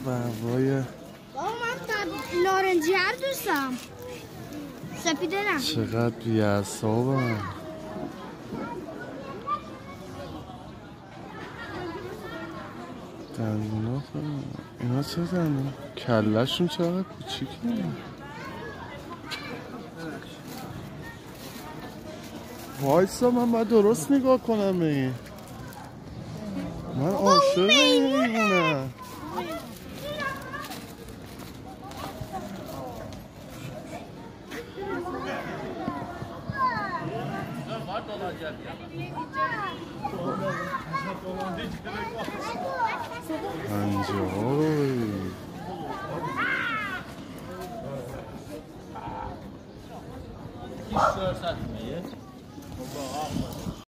بابای بابا من نارنجی هر دوستم سپیده نه. چقدر بی‌عصابن. دندونا اینا چه دندون؟ کله‌شون چقدر کوچیکه. وایسا من باید درست نگاه کنم به این. من عاشق این حیوانم. پنجه ها رو ببین. İstiyorsan etmeyi.